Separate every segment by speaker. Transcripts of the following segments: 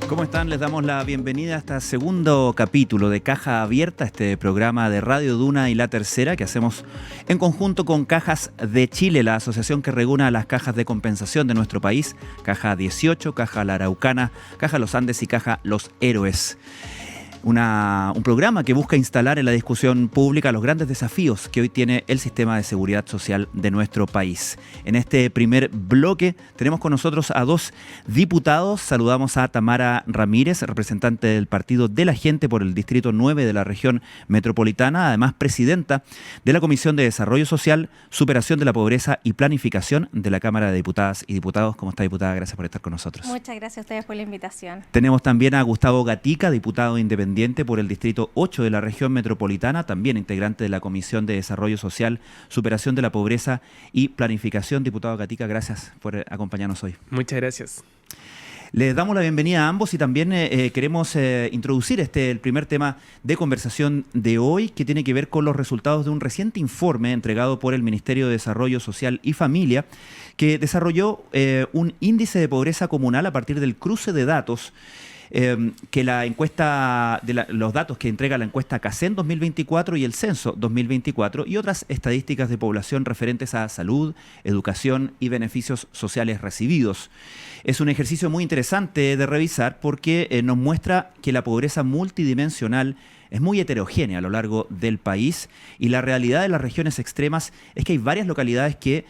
Speaker 1: ¿Cómo están? Les damos la bienvenida a este segundo capítulo de Caja Abierta, este programa de Radio Duna y La Tercera que hacemos en conjunto con Cajas de Chile, la asociación que regula las cajas de compensación de nuestro país, Caja 18, Caja La Araucana, Caja Los Andes y Caja Los Héroes. Un programa que busca instalar en la discusión pública los grandes desafíos que hoy tiene el sistema de seguridad social de nuestro país. En este primer bloque tenemos con nosotros a dos diputados. Saludamos a Tamara Ramírez, representante del Partido de la Gente por el Distrito 9 de la región metropolitana, además presidenta de la Comisión de Desarrollo Social, Superación de la Pobreza y Planificación de la Cámara de Diputadas y Diputados. ¿Cómo está, diputada? Gracias por estar con nosotros.
Speaker 2: Muchas gracias a ustedes por la invitación.
Speaker 1: Tenemos también a Gustavo Gatica, diputado independiente por el Distrito 8 de la región metropolitana, también integrante de la Comisión de Desarrollo Social, Superación de la Pobreza y Planificación. Diputado Gatica, gracias por acompañarnos hoy.
Speaker 3: Muchas gracias.
Speaker 1: Les damos la bienvenida a ambos y también queremos introducir el primer tema de conversación de hoy, que tiene que ver con los resultados de un reciente informe entregado por el Ministerio de Desarrollo Social y Familia, que desarrolló un índice de pobreza comunal a partir del cruce de datos que la encuesta los datos que entrega la encuesta CACEN 2024 y el Censo 2024 y otras estadísticas de población referentes a salud, educación y beneficios sociales recibidos. Es un ejercicio muy interesante de revisar porque nos muestra que la pobreza multidimensional es muy heterogénea a lo largo del país y la realidad de las regiones extremas es que hay varias localidades que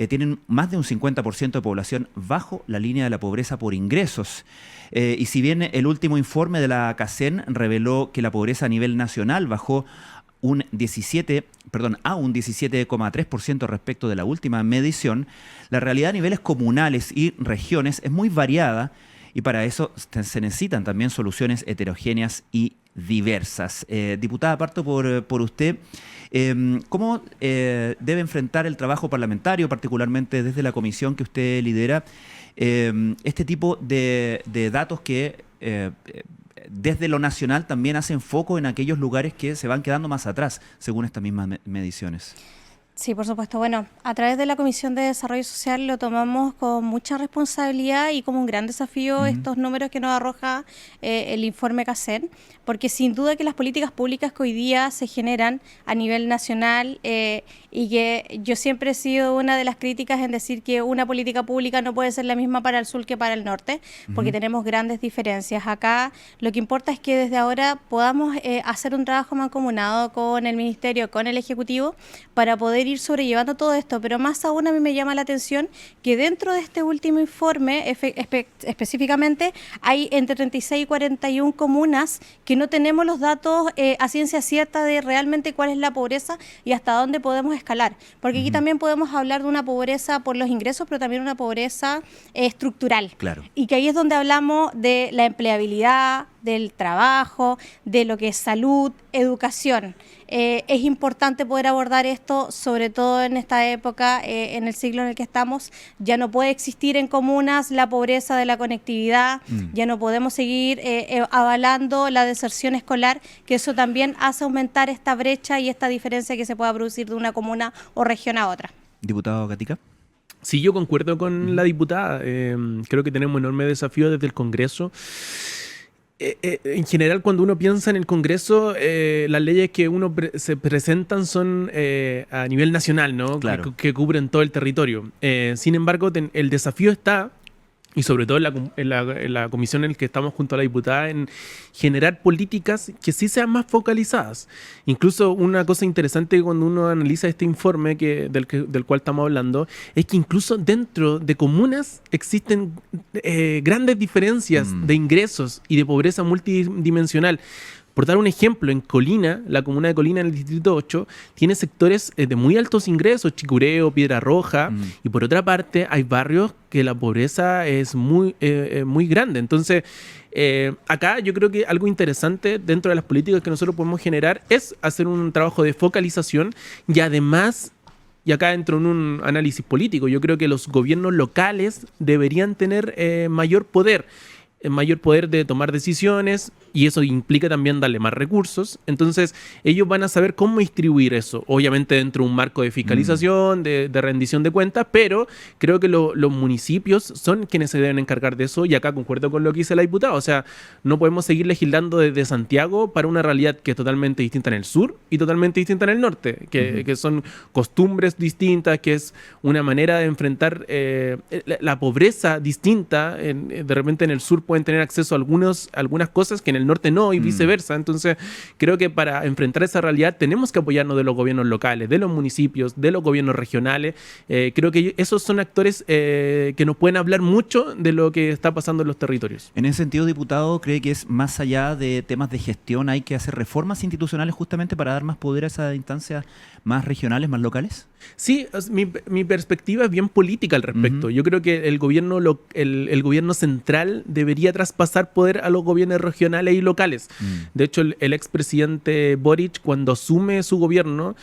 Speaker 1: tienen más de un 50% de población bajo la línea de la pobreza por ingresos. Y si bien el último informe de la CACEN reveló que la pobreza a nivel nacional bajó a un 17,3% respecto de la última medición, la realidad a niveles comunales y regiones es muy variada y para eso se necesitan también soluciones heterogéneas y diversas. Diputada, parto por usted. ¿Cómo debe enfrentar el trabajo parlamentario, particularmente desde la comisión que usted lidera, este tipo de datos que desde lo nacional también hacen foco en aquellos lugares que se van quedando más atrás, según estas mismas mediciones?
Speaker 2: Sí, por supuesto. Bueno, a través de la Comisión de Desarrollo Social lo tomamos con mucha responsabilidad y como un gran desafío estos números que nos arroja el informe CACEN, porque sin duda que las políticas públicas que hoy día se generan a nivel nacional y que yo siempre he sido una de las críticas en decir que una política pública no puede ser la misma para el sur que para el norte, porque tenemos grandes diferencias. Acá lo que importa es que desde ahora podamos hacer un trabajo mancomunado con el Ministerio, con el Ejecutivo, para poder ir sobrellevando todo esto, pero más aún a mí me llama la atención que dentro de este último informe específicamente hay entre 36 y 41 comunas que no tenemos los datos a ciencia cierta de realmente cuál es la pobreza y hasta dónde podemos escalar, porque aquí también podemos hablar de una pobreza por los ingresos, pero también una pobreza estructural.
Speaker 1: Claro.
Speaker 2: Y que ahí es donde hablamos de la empleabilidad, del trabajo, de lo que es salud, educación. Es importante poder abordar esto, sobre todo en esta época, en el siglo en el que estamos. Ya no puede existir en comunas la pobreza de la conectividad, ya no podemos seguir avalando la deserción escolar, que eso también hace aumentar esta brecha y esta diferencia que se pueda producir de una comuna o región a otra.
Speaker 1: Diputado Gatica.
Speaker 3: Sí, yo concuerdo con la diputada. Creo que tenemos un enorme desafío desde el Congreso. En general, cuando uno piensa en el Congreso, las leyes que se presentan son a nivel nacional, ¿no?
Speaker 1: Claro.
Speaker 3: Que cubren todo el territorio. Sin embargo, el desafío está, y sobre todo en la comisión en la que estamos junto a la diputada, en generar políticas que sí sean más focalizadas. Incluso una cosa interesante cuando uno analiza este informe del cual estamos hablando, es que incluso dentro de comunas existen grandes diferencias de ingresos y de pobreza multidimensional. Por dar un ejemplo, en Colina, la comuna de Colina en el Distrito 8, tiene sectores de muy altos ingresos, Chicureo, Piedra Roja, y por otra parte hay barrios que la pobreza es muy grande. Entonces, acá yo creo que algo interesante dentro de las políticas que nosotros podemos generar es hacer un trabajo de focalización y además, y acá entro en un análisis político, yo creo que los gobiernos locales deberían tener mayor poder. mayor poder de tomar decisiones, y eso implica también darle más recursos. Entonces ellos van a saber cómo distribuir eso, obviamente dentro de un marco de fiscalización, de rendición de cuentas, pero creo que los municipios son quienes se deben encargar de eso, y acá concuerdo con lo que dice la diputada. O sea, no podemos seguir legislando desde Santiago para una realidad que es totalmente distinta en el sur y totalmente distinta en el norte, que son costumbres distintas, que es una manera de enfrentar la pobreza distinta. De repente en el sur pueden tener acceso a algunas cosas que en el norte no, y viceversa. Entonces creo que para enfrentar esa realidad tenemos que apoyarnos de los gobiernos locales, de los municipios, de los gobiernos regionales. Creo que esos son actores que nos pueden hablar mucho de lo que está pasando en los territorios.
Speaker 1: En ese sentido, diputado, ¿cree que es más allá de temas de gestión, hay que hacer reformas institucionales justamente para dar más poder a esas instancias más regionales, más locales?
Speaker 3: Sí, mi perspectiva es bien política al respecto. Yo creo que el gobierno central debería traspasar poder a los gobiernos regionales y locales. De hecho, el expresidente Boric, cuando asume su gobierno,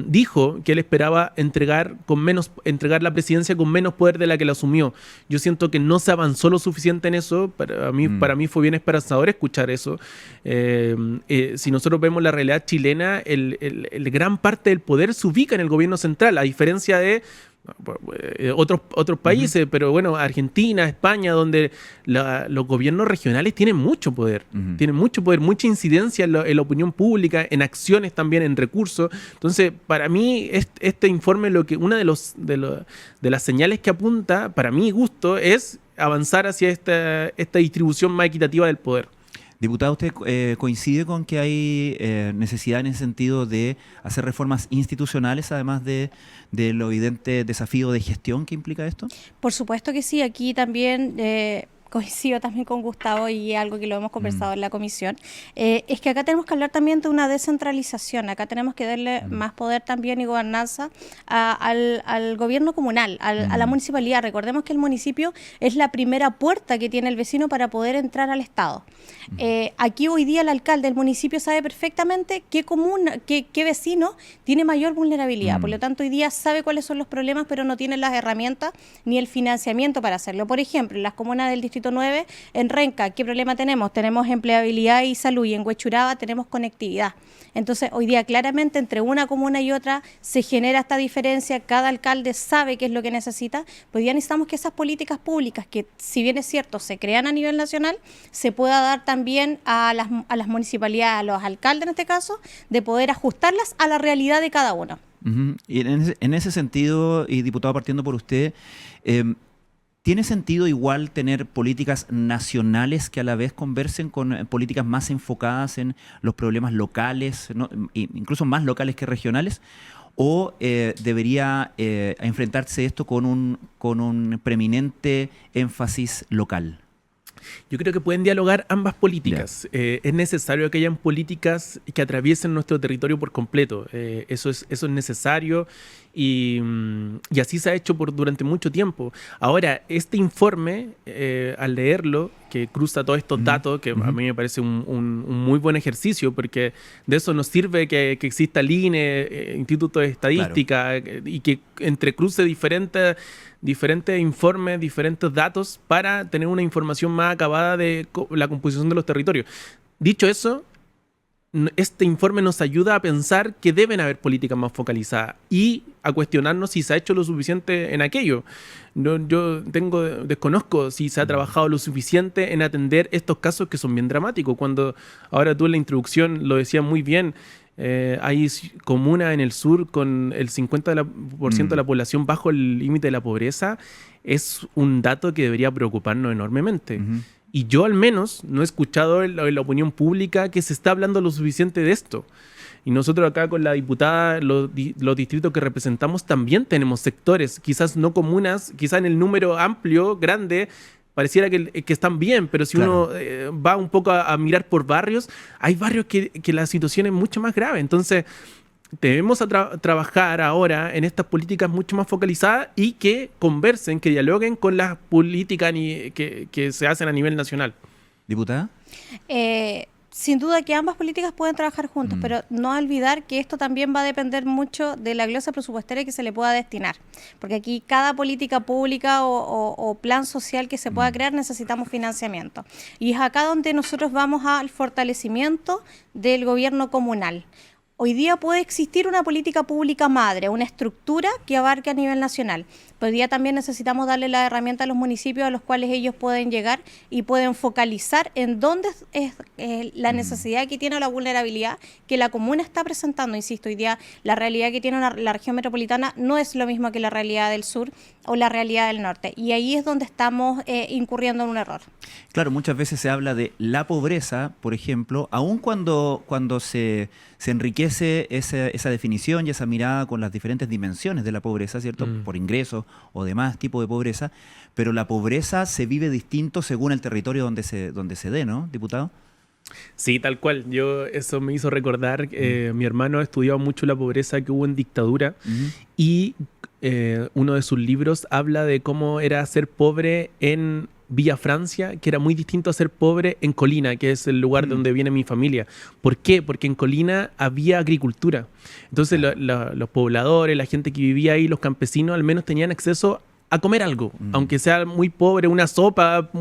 Speaker 3: dijo que él esperaba entregar la presidencia con menos poder de la que la asumió. Yo siento que no se avanzó lo suficiente en eso. Para mí fue bien esperanzador escuchar eso. Si nosotros vemos la realidad chilena, el gran parte del poder se ubica en el gobierno central, a diferencia de otros países, pero bueno, Argentina, España, donde los gobiernos regionales tienen mucho poder, mucha incidencia en la opinión pública, en acciones también, en recursos. Entonces, para mí, este informe, una de las señales que apunta, para mi gusto, es avanzar hacia esta distribución más equitativa del poder.
Speaker 1: Diputado, ¿usted coincide con que hay necesidad en ese sentido de hacer reformas institucionales, además de lo evidente desafío de gestión que implica esto?
Speaker 2: Por supuesto que sí, aquí también coincido también con Gustavo, y algo que lo hemos conversado en la comisión, es que acá tenemos que hablar también de una descentralización. Acá tenemos que darle más poder también y gobernanza al gobierno comunal, a la municipalidad. Recordemos que el municipio es la primera puerta que tiene el vecino para poder entrar al Estado. Aquí hoy día el alcalde del municipio sabe perfectamente qué vecino tiene mayor vulnerabilidad. Por lo tanto, hoy día sabe cuáles son los problemas, pero no tiene las herramientas ni el financiamiento para hacerlo. Por ejemplo, en las comunas del Distrito 9, en Renca, ¿qué problema tenemos? Tenemos empleabilidad y salud, y en Huechuraba tenemos conectividad. Entonces, hoy día claramente entre una comuna y otra se genera esta diferencia, cada alcalde sabe qué es lo que necesita, pues ya necesitamos que esas políticas públicas, que si bien es cierto, se crean a nivel nacional, se pueda dar también a las municipalidades, a los alcaldes en este caso, de poder ajustarlas a la realidad de cada uno.
Speaker 1: Y en ese sentido, y diputado, partiendo por usted, ¿tiene sentido igual tener políticas nacionales que a la vez conversen con políticas más enfocadas en los problemas locales, ¿no? Incluso más locales que regionales? ¿O debería enfrentarse esto con un preeminente énfasis local?
Speaker 3: Yo creo que pueden dialogar ambas políticas. Es necesario que hayan políticas que atraviesen nuestro territorio por completo. Eso es necesario, y así se ha hecho durante mucho tiempo. Ahora, este informe, al leerlo, que cruza todos estos datos, que a mí me parece un muy buen ejercicio, porque de eso nos sirve que exista el INE, Instituto de Estadística, y que entrecruce diferentes informes, diferentes datos para tener una información más acabada de la composición de los territorios. Dicho eso, este informe nos ayuda a pensar que deben haber políticas más focalizadas y a cuestionarnos si se ha hecho lo suficiente en aquello. Yo desconozco si se ha trabajado lo suficiente en atender estos casos que son bien dramáticos. Cuando ahora tú en la introducción lo decías muy bien, hay comunas en el sur con el 50% de la población bajo el límite de la pobreza. Es un dato que debería preocuparnos enormemente. Y yo al menos no he escuchado en la opinión pública que se está hablando lo suficiente de esto. Y nosotros acá con la diputada, los distritos que representamos, también tenemos sectores, quizás no comunas, quizás en el número amplio, grande, pareciera que están bien, pero si uno va un poco a mirar por barrios, hay barrios que la situación es mucho más grave. Entonces, debemos trabajar ahora en estas políticas mucho más focalizadas y que conversen, que dialoguen con las políticas que se hacen a nivel nacional.
Speaker 1: ¿Diputada?
Speaker 2: sin duda que ambas políticas pueden trabajar juntos, pero no olvidar que esto también va a depender mucho de la glosa presupuestaria que se le pueda destinar, porque aquí cada política pública o plan social que se pueda crear necesitamos financiamiento. Y es acá donde nosotros vamos al fortalecimiento del gobierno comunal. Hoy día puede existir una política pública madre, una estructura que abarque a nivel nacional. Pero hoy día también necesitamos darle la herramienta a los municipios a los cuales ellos pueden llegar y pueden focalizar en dónde es la necesidad que tiene o la vulnerabilidad que la comuna está presentando. Insisto, hoy día la realidad que tiene la región metropolitana no es lo mismo que la realidad del sur o la realidad del norte. Y ahí es donde estamos incurriendo en un error.
Speaker 1: Claro, muchas veces se habla de la pobreza, por ejemplo, aun cuando se enriquece esa definición y esa mirada con las diferentes dimensiones de la pobreza, ¿cierto? Por ingresos o demás tipo de pobreza, pero la pobreza se vive distinto según el territorio donde se dé, ¿no, diputado?
Speaker 3: Sí, tal cual. Eso me hizo recordar que mi hermano ha estudiado mucho la pobreza que hubo en dictadura y uno de sus libros habla de cómo era ser pobre en Villa Francia, que era muy distinto a ser pobre en Colina, que es el lugar donde viene mi familia. ¿Por qué? Porque en Colina había agricultura. Entonces los pobladores, la gente que vivía ahí, los campesinos, al menos tenían acceso a comer algo, aunque sea muy pobre, una sopa,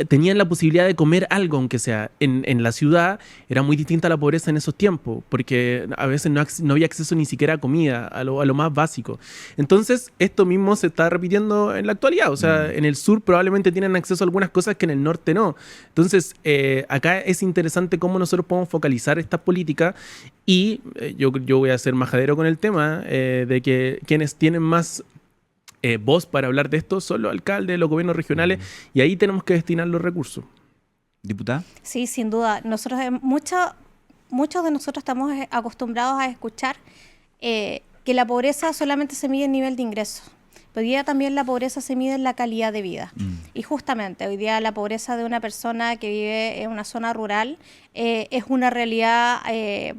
Speaker 3: tenían la posibilidad de comer algo, aunque sea. En la ciudad era muy distinta la pobreza en esos tiempos, porque a veces no había acceso ni siquiera a comida, a lo más básico. Entonces, esto mismo se está repitiendo en la actualidad. O sea, en el sur probablemente tienen acceso a algunas cosas que en el norte no. Entonces, acá es interesante cómo nosotros podemos focalizar estas políticas y yo voy a ser majadero con el tema de que quienes tienen más voz para hablar de esto son los alcaldes, los gobiernos regionales, y ahí tenemos que destinar los recursos.
Speaker 1: ¿Diputada?
Speaker 2: Sí, sin duda. Nosotros, muchos de nosotros estamos acostumbrados a escuchar que la pobreza solamente se mide en nivel de ingresos. Hoy día también la pobreza se mide en la calidad de vida. Y justamente hoy día la pobreza de una persona que vive en una zona rural es una realidad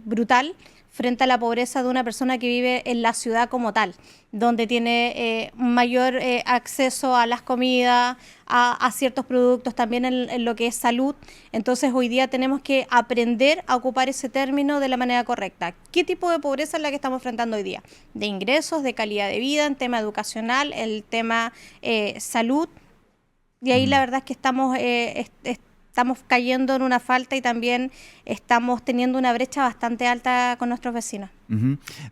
Speaker 2: brutal frente a la pobreza de una persona que vive en la ciudad como tal, donde tiene mayor acceso a las comidas, a ciertos productos, también en lo que es salud. Entonces hoy día tenemos que aprender a ocupar ese término de la manera correcta. ¿Qué tipo de pobreza es la que estamos enfrentando hoy día? De ingresos, de calidad de vida, en tema educacional, el tema salud. Y ahí la verdad es que estamos cayendo en una falta y también estamos teniendo una brecha bastante alta con nuestros vecinos.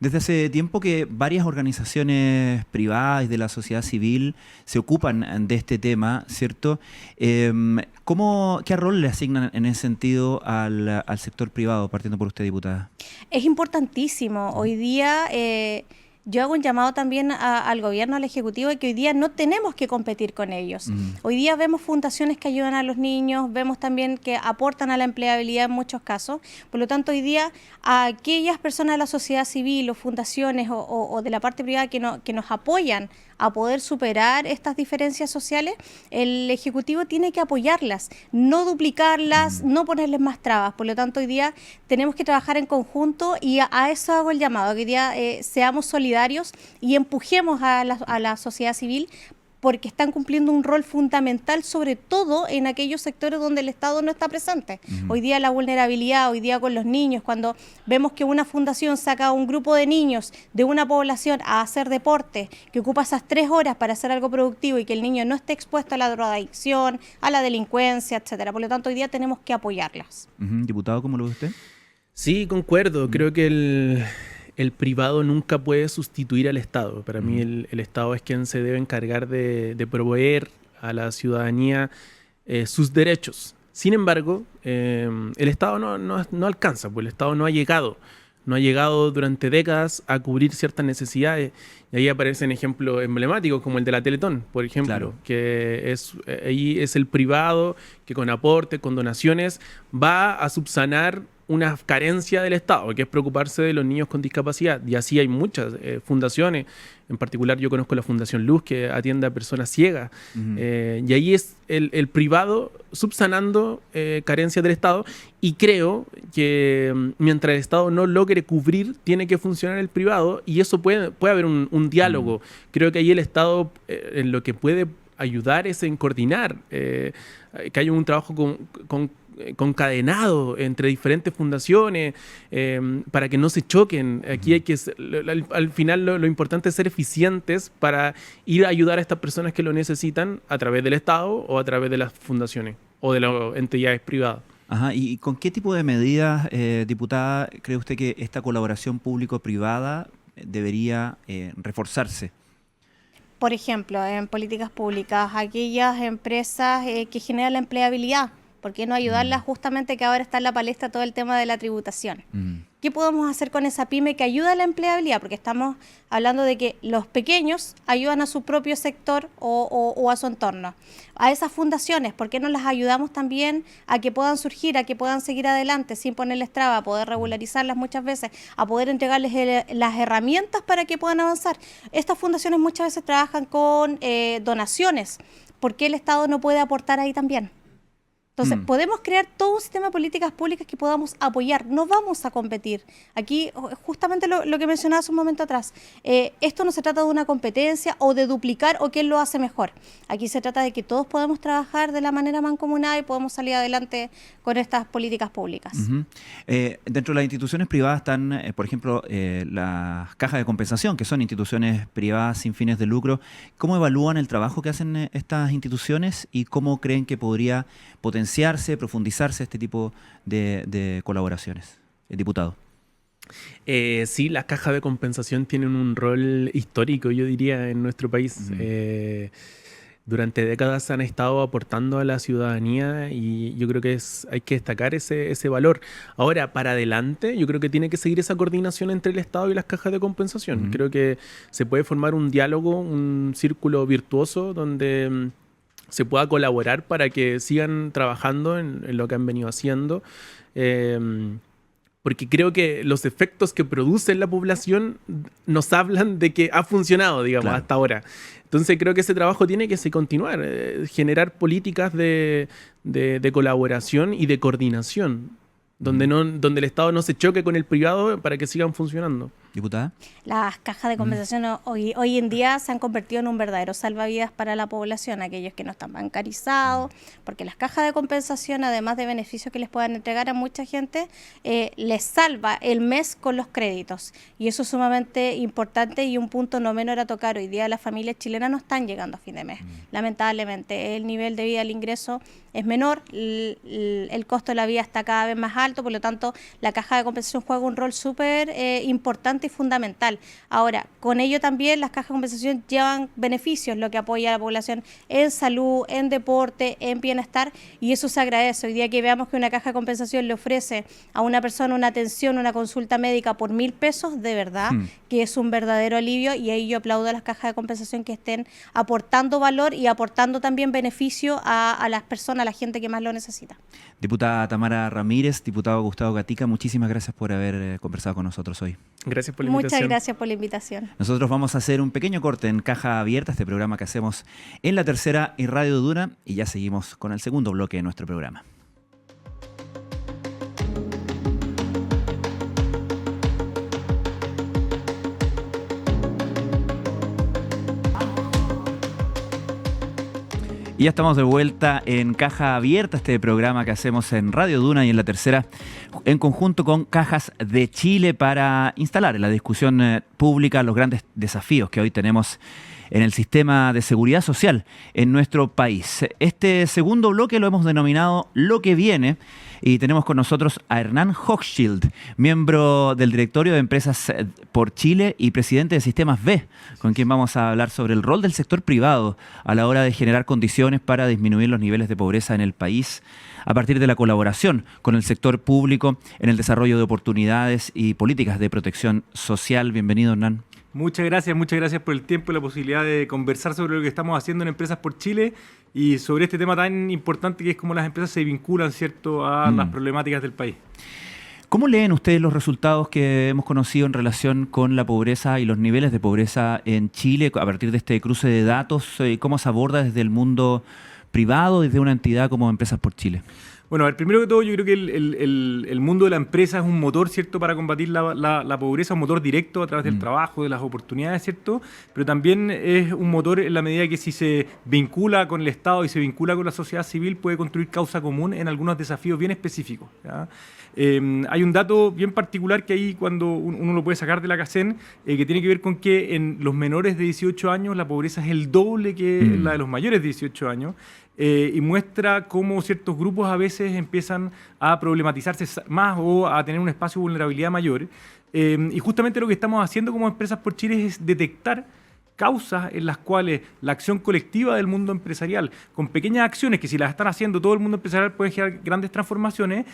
Speaker 1: Desde hace tiempo que varias organizaciones privadas y de la sociedad civil se ocupan de este tema, ¿cierto? ¿Qué rol le asignan en ese sentido al sector privado, partiendo por usted, diputada?
Speaker 2: Es importantísimo. Hoy día yo hago un llamado también al gobierno, al ejecutivo, de que hoy día no tenemos que competir con ellos. Hoy día vemos fundaciones que ayudan a los niños, vemos también que aportan a la empleabilidad en muchos casos. Por lo tanto, hoy día a aquellas personas de la sociedad civil o fundaciones o de la parte privada que nos apoyan a poder superar estas diferencias sociales, el Ejecutivo tiene que apoyarlas, no duplicarlas, no ponerles más trabas. Por lo tanto, hoy día tenemos que trabajar en conjunto y a eso hago el llamado, que hoy día seamos solidarios y empujemos a la sociedad civil, porque están cumpliendo un rol fundamental, sobre todo en aquellos sectores donde el Estado no está presente. Hoy día la vulnerabilidad, hoy día con los niños, cuando vemos que una fundación saca a un grupo de niños de una población a hacer deporte, que ocupa esas 3 horas para hacer algo productivo y que el niño no esté expuesto a la drogadicción, a la delincuencia, etcétera. Por lo tanto, hoy día tenemos que apoyarlas.
Speaker 1: Diputado, ¿cómo lo ve usted?
Speaker 3: Sí, concuerdo. Creo que el privado nunca puede sustituir al Estado. Para mí el Estado es quien se debe encargar de proveer a la ciudadanía sus derechos. Sin embargo, el Estado no alcanza, pues el Estado no ha llegado durante décadas a cubrir ciertas necesidades. Y ahí aparecen ejemplos emblemáticos como el de la Teletón, por ejemplo, claro, que ahí es el privado que con aportes, con donaciones, va a subsanar una carencia del Estado, que es preocuparse de los niños con discapacidad. Y así hay muchas fundaciones. En particular yo conozco la Fundación Luz, que atiende a personas ciegas. Y ahí es el privado subsanando carencias del Estado. Y creo que mientras el Estado no logre cubrir, tiene que funcionar el privado. Y eso puede haber un diálogo. Creo que ahí el Estado en lo que puede ayudar es en coordinar, que haya un trabajo concadenado entre diferentes fundaciones para que no se choquen. Aquí hay que, al final lo importante es ser eficientes para ir a ayudar a estas personas que lo necesitan a través del Estado o a través de las fundaciones o de las entidades privadas.
Speaker 1: Ajá. ¿Y con qué tipo de medidas, diputada, cree usted que esta colaboración público-privada debería reforzarse?
Speaker 2: Por ejemplo, en políticas públicas, aquellas empresas que generan la empleabilidad, ¿por qué no ayudarlas justamente que ahora está en la palestra todo el tema de la tributación? ¿Qué podemos hacer con esa pyme que ayuda a la empleabilidad? Porque estamos hablando de que los pequeños ayudan a su propio sector o a su entorno. A esas fundaciones, ¿por qué no las ayudamos también a que puedan surgir, a que puedan seguir adelante sin ponerles traba, a poder regularizarlas muchas veces, a poder entregarles las herramientas para que puedan avanzar? Estas fundaciones muchas veces trabajan con donaciones. ¿Por qué el Estado no puede aportar ahí también? Entonces, podemos crear todo un sistema de políticas públicas que podamos apoyar. No vamos a competir. Aquí, justamente lo que mencionaba hace un momento atrás, esto no se trata de una competencia o de duplicar o quién lo hace mejor. Aquí se trata de que todos podemos trabajar de la manera mancomunada y podemos salir adelante con estas políticas públicas.
Speaker 1: Dentro de las instituciones privadas están, por ejemplo, las cajas de compensación, que son instituciones privadas sin fines de lucro. ¿Cómo evalúan el trabajo que hacen estas instituciones y cómo creen que podría potenciarse, profundizarse este tipo de colaboraciones? Diputado.
Speaker 3: Sí, las cajas de compensación tienen un rol histórico, yo diría, en nuestro país. Durante décadas han estado aportando a la ciudadanía y yo creo que hay que destacar ese valor. Ahora, para adelante, yo creo que tiene que seguir esa coordinación entre el Estado y las cajas de compensación. Creo que se puede formar un diálogo, un círculo virtuoso donde se pueda colaborar para que sigan trabajando en lo que han venido haciendo. Porque creo que los efectos que produce en la población nos hablan de que ha funcionado, digamos, hasta ahora. Entonces creo que ese trabajo tiene que continuar, generar políticas de colaboración y de coordinación, donde el Estado no se choque con el privado para que sigan funcionando.
Speaker 1: Diputada.
Speaker 2: Las cajas de compensación hoy en día se han convertido en un verdadero salvavidas para la población, aquellos que no están bancarizados, porque las cajas de compensación, además de beneficios que les puedan entregar a mucha gente, les salva el mes con los créditos. Y eso es sumamente importante y un punto no menor a tocar. Hoy día las familias chilenas no están llegando a fin de mes. Lamentablemente, el nivel de vida, el ingreso es menor, el costo de la vida está cada vez más alto, por lo tanto, la caja de compensación juega un rol súper importante y fundamental. Ahora, con ello también las cajas de compensación llevan beneficios, lo que apoya a la población en salud, en deporte, en bienestar, y eso se agradece. Hoy día que veamos que una caja de compensación le ofrece a una persona una atención, una consulta médica por 1.000 pesos, de verdad que es un verdadero alivio, y ahí yo aplaudo a las cajas de compensación que estén aportando valor y aportando también beneficio a las personas, a la gente que más lo necesita.
Speaker 1: Diputada Tamara Ramírez, diputado Gustavo Gatica, muchísimas gracias por haber conversado con nosotros hoy.
Speaker 3: Gracias por la invitación.
Speaker 2: Muchas gracias por la invitación.
Speaker 1: Nosotros vamos a hacer un pequeño corte en Caja Abierta, este programa que hacemos en La Tercera y Radio Duna, y ya seguimos con el segundo bloque de nuestro programa. Y ya estamos de vuelta en Caja Abierta, este programa que hacemos en Radio Duna y en La Tercera, en conjunto con Cajas de Chile, para instalar en la discusión pública los grandes desafíos que hoy tenemos en el sistema de seguridad social en nuestro país. Este segundo bloque lo hemos denominado Lo que viene, y tenemos con nosotros a Hernán Hochschild, miembro del directorio de Empresas por Chile y presidente de Sistemas B, con quien vamos a hablar sobre el rol del sector privado a la hora de generar condiciones para disminuir los niveles de pobreza en el país a partir de la colaboración con el sector público en el desarrollo de oportunidades y políticas de protección social. Bienvenido, Hernán.
Speaker 4: Muchas gracias por el tiempo y la posibilidad de conversar sobre lo que estamos haciendo en Empresas por Chile y sobre este tema tan importante que es cómo las empresas se vinculan, ¿cierto?, a las problemáticas del país.
Speaker 1: ¿Cómo leen ustedes los resultados que hemos conocido en relación con la pobreza y los niveles de pobreza en Chile a partir de este cruce de datos? ¿Cómo se aborda desde el mundo privado, desde una entidad como Empresas por Chile?
Speaker 4: Bueno, a ver, primero que todo, yo creo que el mundo de la empresa es un motor, ¿cierto?, para combatir la pobreza, un motor directo a través del trabajo, de las oportunidades, ¿cierto? Pero también es un motor en la medida que si se vincula con el Estado y se vincula con la sociedad civil, puede construir causa común en algunos desafíos bien específicos, ¿ya? Hay un dato bien particular que ahí cuando uno lo puede sacar de la CACEN, que tiene que ver con que en los menores de 18 años la pobreza es el doble que la de los mayores de 18 años. Y muestra cómo ciertos grupos a veces empiezan a problematizarse más o a tener un espacio de vulnerabilidad mayor. Y justamente lo que estamos haciendo como Empresas por Chile es detectar causas en las cuales la acción colectiva del mundo empresarial, con pequeñas acciones que si las están haciendo todo el mundo empresarial pueden generar grandes transformaciones,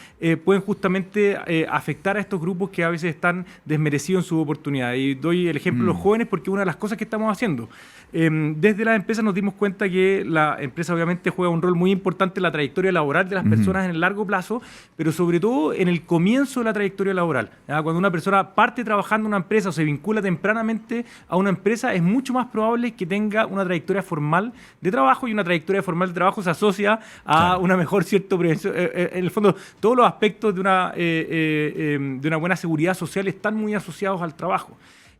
Speaker 4: pueden justamente afectar a estos grupos que a veces están desmerecidos en sus oportunidades. Y doy el ejemplo de los jóvenes porque una de las cosas que estamos haciendo. Desde las empresas nos dimos cuenta que la empresa obviamente juega un rol muy importante en la trayectoria laboral de las personas en el largo plazo, pero sobre todo en el comienzo de la trayectoria laboral. ¿Ya? Cuando una persona parte trabajando en una empresa o se vincula tempranamente a una empresa, es mucho más probable que tenga una trayectoria formal de trabajo, y una trayectoria formal de trabajo se asocia a una mejor prevención. En el fondo, todos los aspectos de una buena seguridad social están muy asociados al trabajo.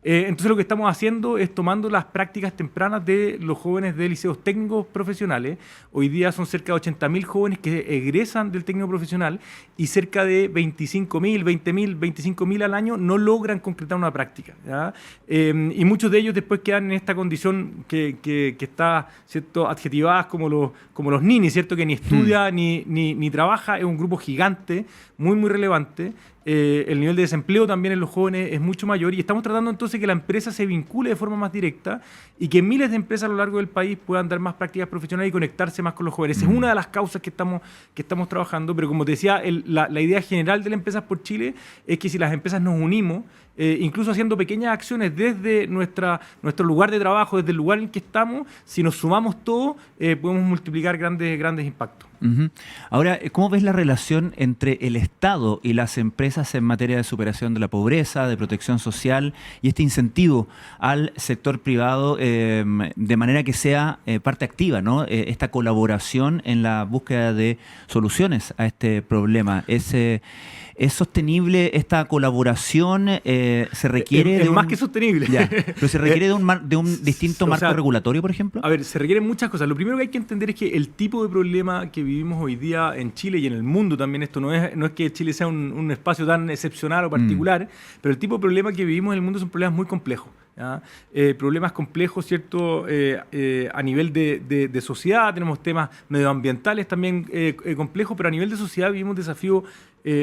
Speaker 4: Entonces lo que estamos haciendo es tomando las prácticas tempranas de los jóvenes de liceos técnicos profesionales. Hoy día son cerca de 80.000 jóvenes que egresan del técnico profesional y cerca de 25.000, 20.000, 25.000 al año no logran concretar una práctica, ¿ya? Y muchos de ellos después quedan en esta condición que está, ¿cierto?, adjetivadas como los ninis, ¿cierto?, que ni estudia ni trabaja. Es un grupo gigante, muy, muy relevante. El nivel de desempleo también en los jóvenes es mucho mayor, y estamos tratando entonces que la empresa se vincule de forma más directa y que miles de empresas a lo largo del país puedan dar más prácticas profesionales y conectarse más con los jóvenes. Esa es una de las causas que estamos trabajando, pero como te decía, la idea general de las Empresas por Chile es que si las empresas nos unimos, incluso haciendo pequeñas acciones desde nuestro lugar de trabajo, desde el lugar en que estamos, si nos sumamos todos, podemos multiplicar grandes impactos.
Speaker 1: Ahora, ¿cómo ves la relación entre el Estado y las empresas en materia de superación de la pobreza, de protección social y este incentivo al sector privado de manera que sea parte activa, ¿no? Esta colaboración en la búsqueda de soluciones a este problema. ¿Es sostenible esta colaboración? ¿Se requiere
Speaker 4: es más que sostenible.
Speaker 1: Ya, pero ¿se requiere de un distinto marco regulatorio, por ejemplo?
Speaker 4: A ver, se requieren muchas cosas. Lo primero que hay que entender es que el tipo de problema que vivimos hoy día en Chile y en el mundo también, esto no es que Chile sea un espacio tan excepcional o particular, pero el tipo de problema que vivimos en el mundo son problemas muy complejos. ¿Ya? Problemas complejos, ¿cierto? A nivel de sociedad, tenemos temas medioambientales también complejos, pero a nivel de sociedad vivimos desafíos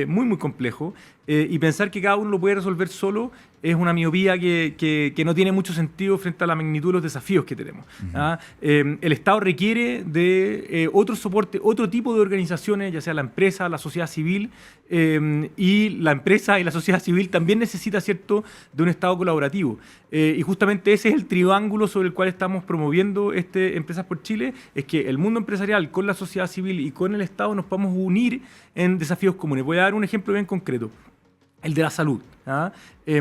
Speaker 4: muy, muy complejos, y pensar que cada uno lo puede resolver solo es una miopía que no tiene mucho sentido frente a la magnitud de los desafíos que tenemos. ¿Ya? El Estado requiere de otro soporte, otro tipo de organizaciones, ya sea la empresa, la sociedad civil, y la empresa y la sociedad civil también necesita, ¿cierto?, de un Estado colaborativo. Y justamente ese es el triángulo sobre el cual estamos promoviendo Empresas por Chile, es que el mundo empresarial con la sociedad civil y con el Estado nos podamos unir en desafíos comunes. Voy a dar un ejemplo bien concreto, el de la salud. ¿Ah?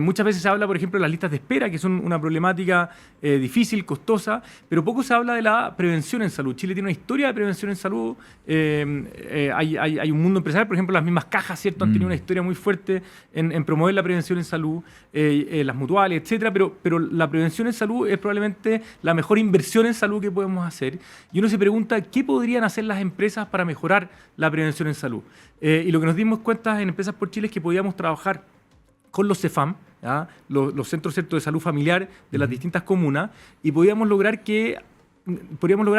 Speaker 4: Muchas veces se habla, por ejemplo, de las listas de espera, que son una problemática difícil, costosa, pero poco se habla de la prevención en salud. Chile tiene una historia de prevención en salud. Hay un mundo empresarial, por ejemplo, las mismas cajas, ¿cierto?, han tenido una historia muy fuerte en promover la prevención en salud, las mutuales, etcétera, pero la prevención en salud es probablemente la mejor inversión en salud que podemos hacer. Y uno se pregunta, ¿qué podrían hacer las empresas para mejorar la prevención en salud? Y lo que nos dimos cuenta en Empresas por Chile es que podíamos trabajar con los CEFAM, ¿ya?, los centros, ¿cierto?, de salud familiar de las distintas comunas, y podíamos lograr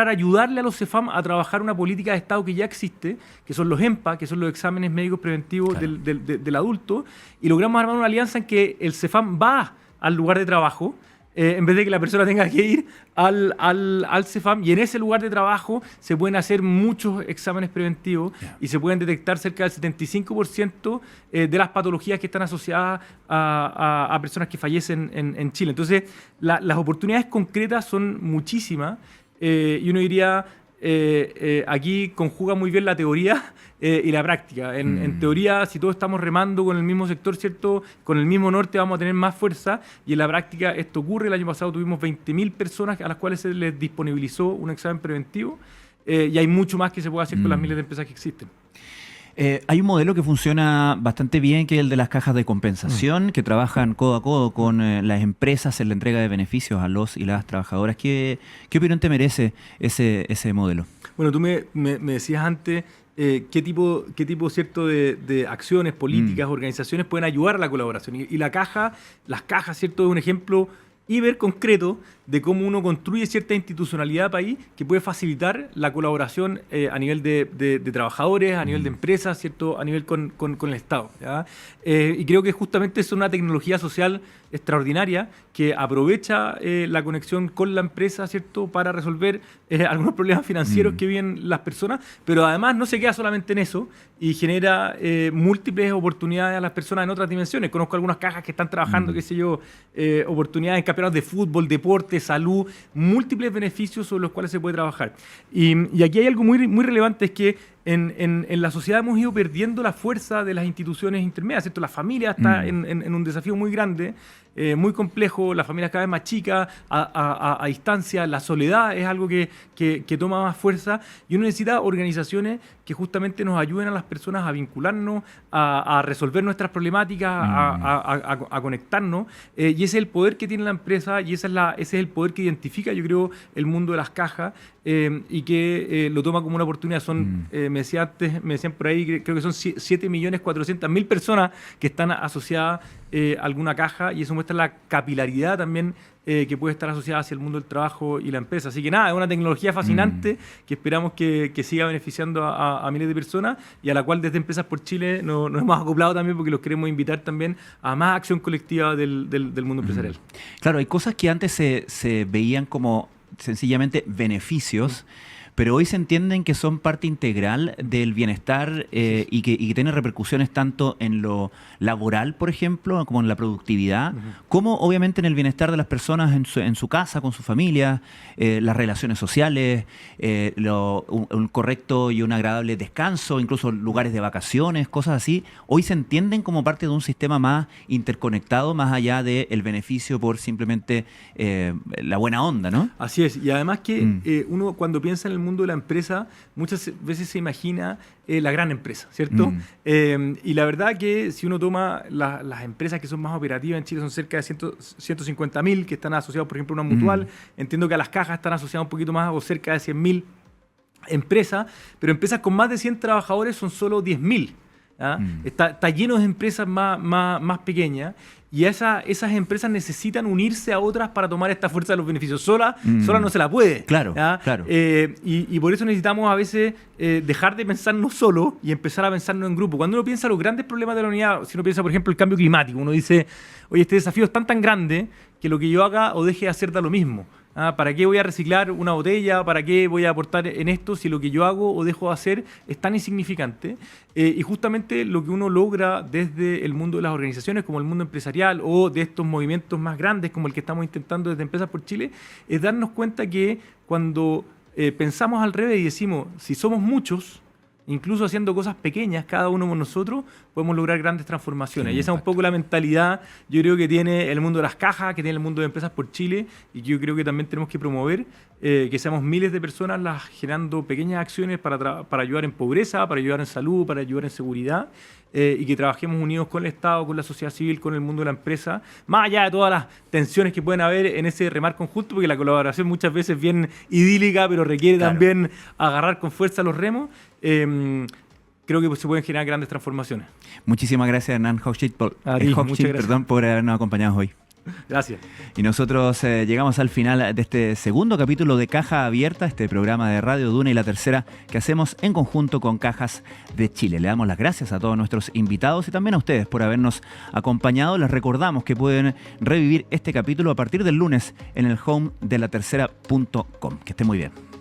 Speaker 4: ayudarle a los CEFAM a trabajar una política de Estado que ya existe, que son los EMPA, que son los exámenes médicos preventivos del adulto, y logramos armar una alianza en que el CEFAM va al lugar de trabajo, en vez de que la persona tenga que ir al CEFAM, y en ese lugar de trabajo se pueden hacer muchos exámenes preventivos y se pueden detectar cerca del 75% de las patologías que están asociadas a personas que fallecen en Chile. Entonces, las oportunidades concretas son muchísimas, y uno diría, aquí conjuga muy bien la teoría y la práctica. En teoría, si todos estamos remando con el mismo sector, ¿cierto?, con el mismo norte, vamos a tener más fuerza, y en la práctica esto ocurre. El año pasado tuvimos 20.000 personas a las cuales se les disponibilizó un examen preventivo, y hay mucho más que se puede hacer con las miles de empresas que existen.
Speaker 1: Hay un modelo que funciona bastante bien, que es el de las cajas de compensación, que trabajan codo a codo con las empresas en la entrega de beneficios a los y las trabajadoras. ¿Qué opinión te merece ese modelo?
Speaker 4: Bueno, tú me decías antes qué tipo cierto de acciones políticas, organizaciones pueden ayudar a la colaboración. Y las cajas, ¿cierto? Es un ejemplo hiper concreto de cómo uno construye cierta institucionalidad país que puede facilitar la colaboración a nivel de trabajadores, a nivel de empresas, ¿cierto? A nivel con el Estado, ¿ya? Y creo que justamente es una tecnología social extraordinaria que aprovecha la conexión con la empresa, ¿cierto? Para resolver algunos problemas financieros que viven las personas, pero además no se queda solamente en eso y genera múltiples oportunidades a las personas en otras dimensiones. Conozco algunas cajas que están trabajando, qué sé yo, oportunidades en campeonatos de fútbol, deporte, salud, múltiples beneficios sobre los cuales se puede trabajar. Y aquí hay algo muy, muy relevante, es que en la sociedad hemos ido perdiendo la fuerza de las instituciones intermedias, ¿cierto? La familia está en un desafío muy grande, muy complejo, las familias cada vez más chicas, a distancia, la soledad es algo que toma más fuerza y uno necesita organizaciones que justamente nos ayuden a las personas a vincularnos, a resolver nuestras problemáticas, a conectarnos, y ese es el poder que tiene la empresa y ese es el poder que identifica, yo creo, el mundo de las cajas y que lo toma como una oportunidad. Me decían por ahí, creo que son 7.400.000 personas que están asociadas a alguna caja y eso muestra la capilaridad también que puede estar asociada hacia el mundo del trabajo y la empresa. Así que nada, es una tecnología fascinante que esperamos que siga beneficiando a miles de personas y a la cual desde Empresas por Chile nos hemos acoplado también porque los queremos invitar también a más acción colectiva del mundo empresarial.
Speaker 1: Claro, hay cosas que antes se veían como sencillamente beneficios, pero hoy se entienden que son parte integral del bienestar y que tienen repercusiones tanto en lo laboral, por ejemplo, como en la productividad, como obviamente en el bienestar de las personas en su casa, con su familia, las relaciones sociales, un correcto y un agradable descanso, incluso lugares de vacaciones, cosas así. Hoy se entienden como parte de un sistema más interconectado, más allá del beneficio por simplemente la buena onda, ¿no?
Speaker 4: Así es, y además que uno cuando piensa en el mundo de la empresa, muchas veces se imagina la gran empresa, ¿cierto? Y la verdad que si uno toma las empresas que son más operativas en Chile, son cerca de 150.000 que están asociados, por ejemplo, a una mutual. Entiendo que a las cajas están asociadas un poquito más, o cerca de 100.000 empresas, pero empresas con más de 100 trabajadores son solo 10.000. Está lleno de empresas más pequeñas y esas empresas necesitan unirse a otras para tomar esta fuerza de los beneficios. Sola no se la puede.
Speaker 1: Claro, claro.
Speaker 4: Y por eso necesitamos a veces dejar de pensarnos solo y empezar a pensarnos en grupo. Cuando uno piensa los grandes problemas de la unidad, si uno piensa, por ejemplo, el cambio climático, uno dice, oye, este desafío es tan grande que lo que yo haga o deje de hacer da lo mismo. ¿Para qué voy a reciclar una botella? ¿Para qué voy a aportar en esto si lo que yo hago o dejo de hacer es tan insignificante? Y justamente lo que uno logra desde el mundo de las organizaciones, como el mundo empresarial, o de estos movimientos más grandes como el que estamos intentando desde Empresas por Chile, es darnos cuenta que cuando pensamos al revés y decimos, si somos muchos, incluso haciendo cosas pequeñas, cada uno de nosotros, podemos lograr grandes transformaciones. Y esa es un poco la mentalidad, yo creo, que tiene el mundo de las cajas, que tiene el mundo de Empresas por Chile, y que yo creo que también tenemos que promover, que seamos miles de personas las generando pequeñas acciones para ayudar en pobreza, para ayudar en salud, para ayudar en seguridad, y que trabajemos unidos con el Estado, con la sociedad civil, con el mundo de la empresa, más allá de todas las tensiones que pueden haber en ese remar conjunto, porque la colaboración muchas veces es bien idílica, pero requiere también agarrar con fuerza los remos. Creo que se pueden generar grandes transformaciones.
Speaker 1: Muchísimas gracias, Hernán Hochschild, por habernos acompañado hoy.
Speaker 4: Gracias.
Speaker 1: Y nosotros llegamos al final de este segundo capítulo de Caja Abierta, este programa de Radio Duna y La Tercera que hacemos en conjunto con Cajas de Chile. Le damos las gracias a todos nuestros invitados y también a ustedes por habernos acompañado. Les recordamos que pueden revivir este capítulo a partir del lunes en el home de latercera.com. Que esté muy bien.